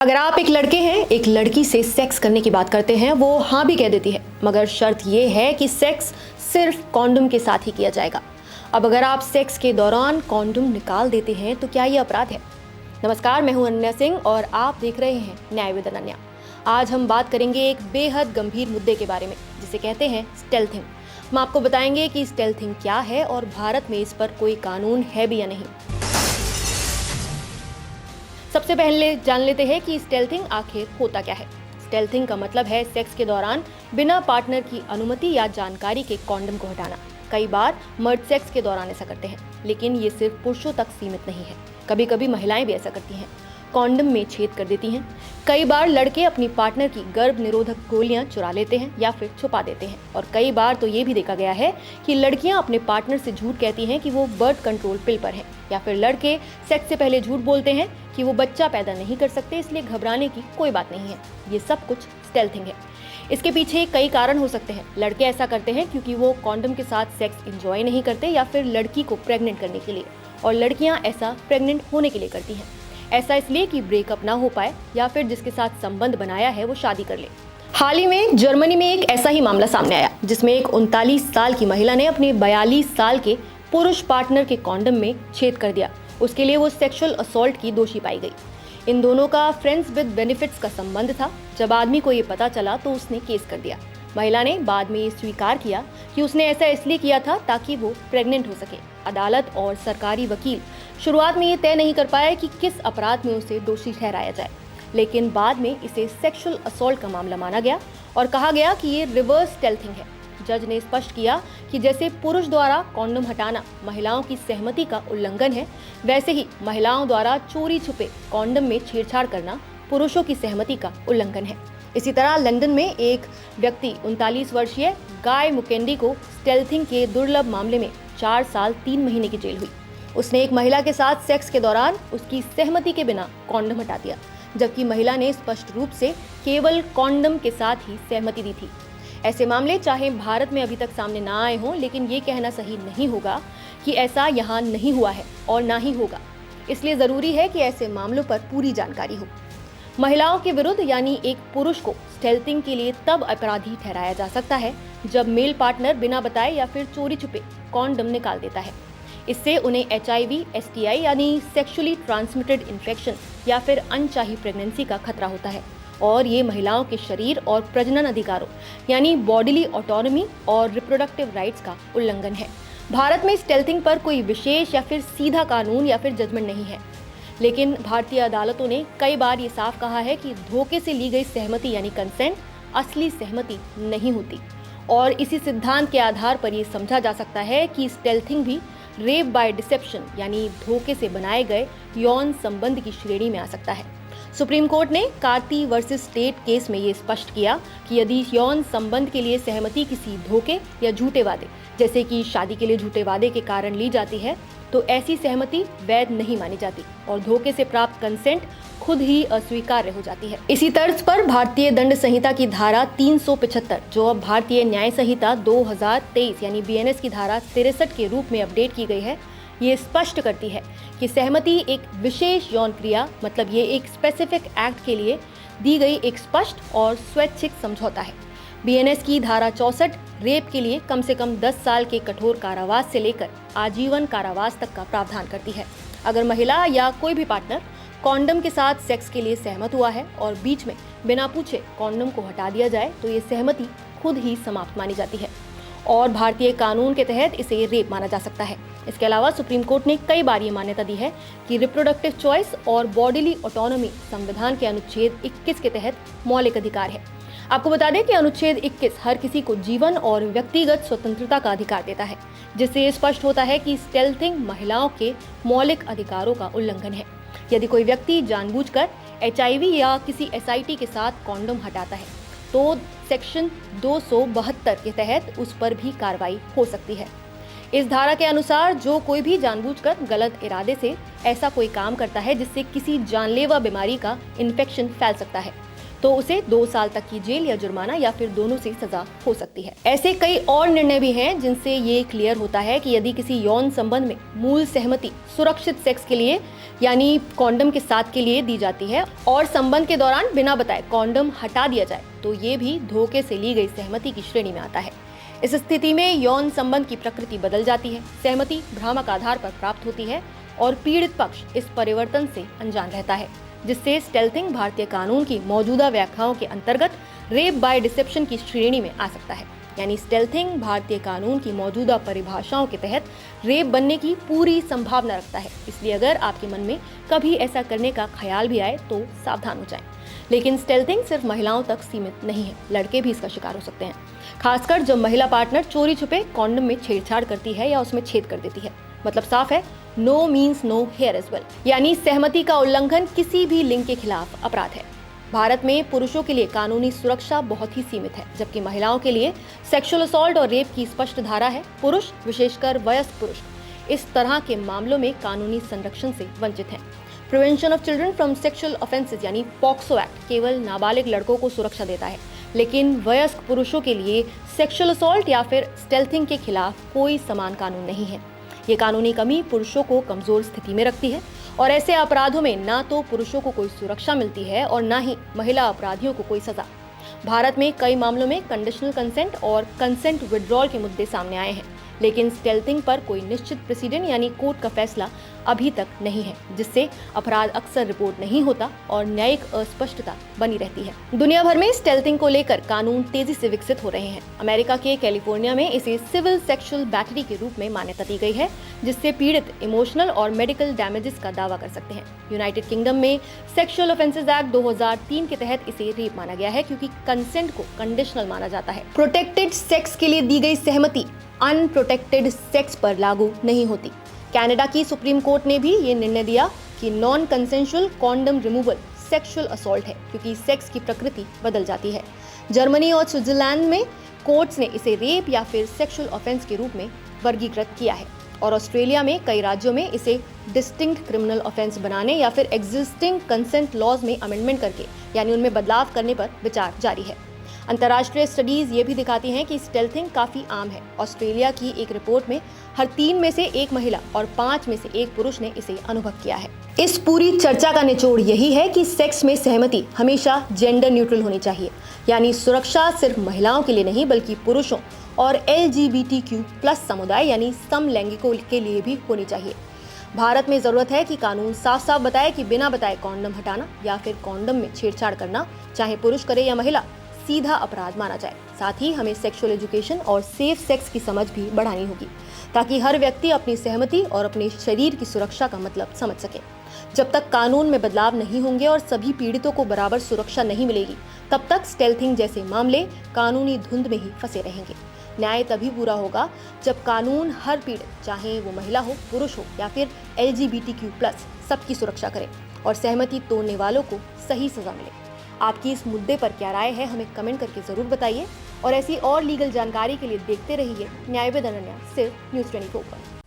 अगर आप एक लड़के हैं, एक लड़की से सेक्स करने की बात करते हैं, वो हाँ भी कह देती है, मगर शर्त ये है कि सेक्स सिर्फ कॉन्डोम के साथ ही किया जाएगा। अब अगर आप सेक्स के दौरान कॉन्डोम निकाल देते हैं तो क्या ये अपराध है? नमस्कार, मैं हूं अनन्या सिंह और आप देख रहे हैं न्याय विद अनन्या। आज हम बात करेंगे एक बेहद गंभीर मुद्दे के बारे में, जिसे कहते हैं स्टेल्थिंग। हम आपको बताएंगे कि स्टेल्थिंग क्या है और भारत में इस पर कोई कानून है भी या नहीं। सबसे पहले जान लेते हैं कि स्टेल्थिंग आखिर होता क्या है। स्टेल्थिंग का मतलब है सेक्स के दौरान बिना पार्टनर की अनुमति या जानकारी के कॉन्डम को हटाना। कई बार मर्द सेक्स के दौरान ऐसा करते हैं, लेकिन ये सिर्फ पुरुषों तक सीमित नहीं है। कभी कभी महिलाएं भी ऐसा करती हैं, कॉन्डम में छेद कर देती हैं। कई बार लड़के अपनी पार्टनर की गर्भ निरोधक गोलियां चुरा लेते हैं या फिर छुपा देते हैं। और कई बार तो ये भी देखा गया है कि लड़कियां अपने पार्टनर से झूठ कहती हैं कि वो बर्थ कंट्रोल पिल पर हैं, या फिर लड़के सेक्स से पहले झूठ बोलते हैं कि वो बच्चा पैदा नहीं कर सकते, इसलिए घबराने की कोई बात नहीं है। ये सब कुछ स्टेल्थिंग है। इसके पीछे कई कारण हो सकते हैं। लड़के ऐसा करते हैं क्योंकि वो कॉन्डम के साथ सेक्स एंजॉय नहीं करते, या फिर लड़की को प्रेग्नेंट करने के लिए, और लड़कियां ऐसा प्रेग्नेंट होने के लिए करती हैं। ऐसा इसलिए कि ब्रेकअप ना हो पाए, या फिर जिसके साथ संबंध बनाया है वो शादी कर ले। हाल ही में जर्मनी में एक ऐसा ही मामला सामने आया, जिसमें एक 39 साल की महिला ने अपने 42 साल के पुरुष पार्टनर के कॉन्डम में छेद कर दिया। उसके लिए वो सेक्सुअल असॉल्ट की दोषी पाई गई। इन दोनों का फ्रेंड्स विद बेनिफिट्स का संबंध था। जब आदमी को ये पता चला तो उसने केस कर दिया। महिला ने बाद में ये स्वीकार किया कि उसने ऐसा इसलिए किया था ताकि वो प्रेग्नेंट हो सके। अदालत और सरकारी वकील शुरुआत में ये तय नहीं कर पाए कि किस अपराध में उसे दोषी ठहराया जाए, लेकिन बाद में इसे सेक्सुअल असॉल्ट का मामला माना गया और कहा गया कि ये रिवर्स स्टेल्थिंग है। जज ने स्पष्ट किया कि जैसे पुरुष द्वारा कॉन्डम हटाना महिलाओं की सहमति का उल्लंघन है, वैसे ही महिलाओं द्वारा चोरी छुपे कॉन्डम में छेड़छाड़ करना पुरुषों की सहमति का उल्लंघन है। इसी तरह लंदन में एक व्यक्ति 39 वर्षीय गाय मुकेंडी को स्टेल्थिंग के दुर्लभ मामले में 4 साल 3 महीने की जेल हुई। उसने एक महिला के साथ सेक्स के दौरान उसकी सहमति के बिना कॉन्डम हटा दिया, जबकि महिला ने स्पष्ट रूप से केवल कॉन्डम के साथ ही सहमति दी थी। ऐसे मामले चाहे भारत में अभी तक सामने ना आए हों, लेकिन ये कहना सही नहीं होगा कि ऐसा यहाँ नहीं हुआ है और ना ही होगा। इसलिए ज़रूरी है कि ऐसे मामलों पर पूरी जानकारी हो। महिलाओं के विरुद्ध यानी एक पुरुष को स्टेल्थिंग के लिए तब अपराधी ठहराया जा सकता है जब मेल पार्टनर बिना बताए या फिर चोरी छुपे कॉन्डम निकाल देता है। इससे उन्हें HIV, STI यानी सेक्सुअली ट्रांसमिटेड इन्फेक्शन या फिर अनचाही प्रेगनेंसी का खतरा होता है, और ये महिलाओं के शरीर और प्रजनन अधिकारों यानी बॉडीली ऑटोनॉमी और रिप्रोडक्टिव राइट्स का उल्लंघन है। भारत में स्टेल्थिंग पर कोई विशेष या फिर सीधा कानून या फिर जजमेंट नहीं है, लेकिन भारतीय अदालतों ने कई बार ये साफ कहा है कि धोखे से ली गई सहमति यानी कंसेंट असली सहमति नहीं होती, और इसी सिद्धांत के आधार पर ये समझा जा सकता है कि स्टेल्थिंग भी रेप बाय डिसेप्शन यानी धोखे से बनाए गए यौन संबंध की श्रेणी में आ सकता है। सुप्रीम कोर्ट ने कार्ती वर्सेस स्टेट केस में ये स्पष्ट किया कि यदि यौन संबंध के लिए सहमति किसी धोखे या झूठे वादे, जैसे कि शादी के लिए झूठे वादे के कारण ली जाती है, तो ऐसी सहमति वैध नहीं मानी जाती और धोखे से प्राप्त कंसेंट खुद ही अस्वीकार्य हो जाती है। इसी तर्ज पर भारतीय दंड संहिता की धारा 375, जो अब भारतीय न्याय संहिता 2023 यानी BNS की धारा 63 के रूप में अपडेट की गई है, ये स्पष्ट करती है कि सहमति एक विशेष यौन क्रिया, मतलब ये एक स्पेसिफिक एक्ट के लिए दी गई एक स्पष्ट और स्वैच्छिक समझौता है। BNS की धारा 64 रेप के लिए कम से कम 10 साल के कठोर कारावास से लेकर आजीवन कारावास तक का प्रावधान करती है। अगर महिला या कोई भी पार्टनर कॉन्डम के साथ सेक्स के लिए सहमत हुआ है और बीच में बिना पूछे कॉन्डम को हटा दिया जाए, तो ये सहमति खुद ही समाप्त मानी जाती है और भारतीय कानून के तहत इसे रेप माना जा सकता है। इसके अलावा सुप्रीम कोर्ट ने कई बार ये मान्यता दी है कि रिप्रोडक्टिव चॉइस और बॉडीली ऑटोनॉमी संविधान के अनुच्छेद 21 के तहत मौलिक अधिकार है। आपको बता दें कि अनुच्छेद 21 हर किसी को जीवन और व्यक्तिगत स्वतंत्रता का अधिकार देता है, जिससे ये स्पष्ट होता है कि स्टेल्थिंग महिलाओं के मौलिक अधिकारों का उल्लंघन है। यदि कोई व्यक्ति जानबूझकर HIV या किसी SIT के साथ कॉन्डम हटाता है, तो सेक्शन 272 के तहत उस पर भी कार्रवाई हो सकती है। इस धारा के अनुसार जो कोई भी जानबूझकर गलत इरादे से ऐसा कोई काम करता है जिससे किसी जानलेवा बीमारी का इन्फेक्शन फैल सकता है, तो उसे 2 साल तक की जेल या जुर्माना या फिर दोनों से सजा हो सकती है। ऐसे कई और निर्णय भी हैं जिनसे ये क्लियर होता है कि यदि किसी यौन संबंध में मूल सहमति सुरक्षित सेक्स के लिए यानी कॉन्डम के साथ के लिए दी जाती है और संबंध के दौरान बिना बताए कॉन्डम हटा दिया जाए तो ये भी धोखे से ली गई सहमति की श्रेणी में आता है। इस स्थिति में यौन संबंध की प्रकृति बदल जाती है, सहमति भ्रामक आधार पर प्राप्त होती है और पीड़ित पक्ष इस परिवर्तन से अनजान रहता है, जिससे स्टेल्थिंग भारतीय कानून की मौजूदा व्याख्याओं के अंतर्गत रेप बाय डिसेप्शन की श्रेणी में आ सकता है। यानी स्टेल्थिंग भारतीय कानून की मौजूदा परिभाषाओं के तहत रेप बनने की पूरी संभावना रखता है। इसलिए अगर आपके मन में कभी ऐसा करने का ख्याल भी आए तो सावधान हो जाएं। लेकिन स्टेल्थिंग सिर्फ महिलाओं तक सीमित नहीं है, लड़के भी इसका शिकार हो सकते हैं, खासकर जब महिला पार्टनर चोरी छुपे कॉन्डम में छेड़छाड़ करती है या उसमें छेद कर देती है। मतलब साफ है, no means no here as well, यानी सहमति का उल्लंघन किसी भी लिंग के खिलाफ अपराध है। भारत में पुरुषों के लिए कानूनी सुरक्षा बहुत ही सीमित है, जबकि महिलाओं के लिए सेक्सुअल असॉल्ट और रेप की स्पष्ट धारा है। पुरुष, विशेषकर वयस्क पुरुष, इस तरह के मामलों में कानूनी संरक्षण से वंचित हैं। Prevention of children from sexual offences यानी पॉक्सो एक्ट केवल नाबालिग लड़कों को सुरक्षा देता है, लेकिन वयस्क पुरुषों के लिए सेक्सुअल असॉल्ट या फिर स्टेल्थिंग के खिलाफ कोई समान कानून नहीं है। ये कानूनी कमी पुरुषों को कमजोर स्थिति में रखती है और ऐसे अपराधों में ना तो पुरुषों को कोई सुरक्षा मिलती है और ना ही महिला अपराधियों को कोई सजा। भारत में कई मामलों में कंडीशनल कंसेंट और कंसेंट विड्रॉल के मुद्दे सामने आए हैं, लेकिन स्टेल्थिंग पर कोई निश्चित प्रेसिडेंट यानी कोर्ट का फैसला अभी तक नहीं है, जिससे अपराध अक्सर रिपोर्ट नहीं होता और न्यायिक अस्पष्टता बनी रहती है। दुनिया भर में स्टेल्थिंग को लेकर कानून तेजी से विकसित हो रहे हैं। अमेरिका के कैलिफोर्निया में इसे सिविल सेक्सुअल बैटरी के रूप में मान्यता दी गई है, जिससे पीड़ित इमोशनल और मेडिकल डैमेजेस का दावा कर सकते हैं। यूनाइटेड किंगडम में सेक्सुअल ऑफेंसेस एक्ट 2003 के तहत इसे रेप माना गया है, क्योंकि कंसेंट को कंडीशनल माना जाता है। प्रोटेक्टेड सेक्स के लिए दी गई सहमति अनप्रोटेक्टेड सेक्स पर लागू नहीं होती। कनाडा की सुप्रीम कोर्ट ने भी ये निर्णय दिया कि non consensual condom removal sexual assault है, क्योंकि सेक्स की प्रकृति बदल जाती है। जर्मनी और स्विट्जरलैंड में कोर्ट्स ने इसे रेप या फिर सेक्सुअल ऑफेंस के रूप में वर्गीकृत किया है और ऑस्ट्रेलिया में कई राज्यों में इसे डिस्टिंक्ट क्रिमिनल ऑफेंस बनाने या फिर एग्जिस्टिंग कंसेंट लॉज में अमेंडमेंट करके यानी उनमें बदलाव करने पर विचार जारी है। अंतर्राष्ट्रीय स्टडीज ये भी दिखाती हैं कि स्टेल्थिंग काफी आम है। ऑस्ट्रेलिया की एक रिपोर्ट में हर 3 में से 1 महिला और 5 में से 1 पुरुष ने इसे अनुभव किया है। इस पूरी चर्चा का निचोड़ यही है कि सेक्स में सहमति हमेशा जेंडर न्यूट्रल होनी चाहिए, यानी सुरक्षा सिर्फ महिलाओं के लिए नहीं बल्कि पुरुषों और LGBTQ+ समुदाय यानी समलैंगिकों के लिए भी होनी चाहिए। भारत में जरूरत है कि कानून साफ साफ बताए कि बिना बताए कॉन्डम हटाना या फिर कॉन्डम में छेड़छाड़ करना, चाहे पुरुष करे या महिला, सीधा अपराध माना जाए। साथ ही हमें सेक्सुअल एजुकेशन और सेफ सेक्स की समझ भी बढ़ानी होगी, ताकि हर व्यक्ति अपनी सहमति और अपने शरीर की सुरक्षा का मतलब समझ सके। जब तक कानून में बदलाव नहीं होंगे और सभी पीड़ितों को बराबर सुरक्षा नहीं मिलेगी, तब तक स्टेल्थिंग जैसे मामले कानूनी धुंध में ही फंसे रहेंगे। न्याय तभी पूरा होगा जब कानून हर पीड़ित, चाहे वो महिला हो, पुरुष हो या फिर LGBTQ+, सबकी सुरक्षा करे और सहमति तोड़ने वालों को सही सजा मिले। आपकी इस मुद्दे पर क्या राय है, हमें कमेंट करके जरूर बताइए और ऐसी और लीगल जानकारी के लिए देखते रहिए न्याय विद अनन्या, सिर्फ न्यूज़ 24 पर।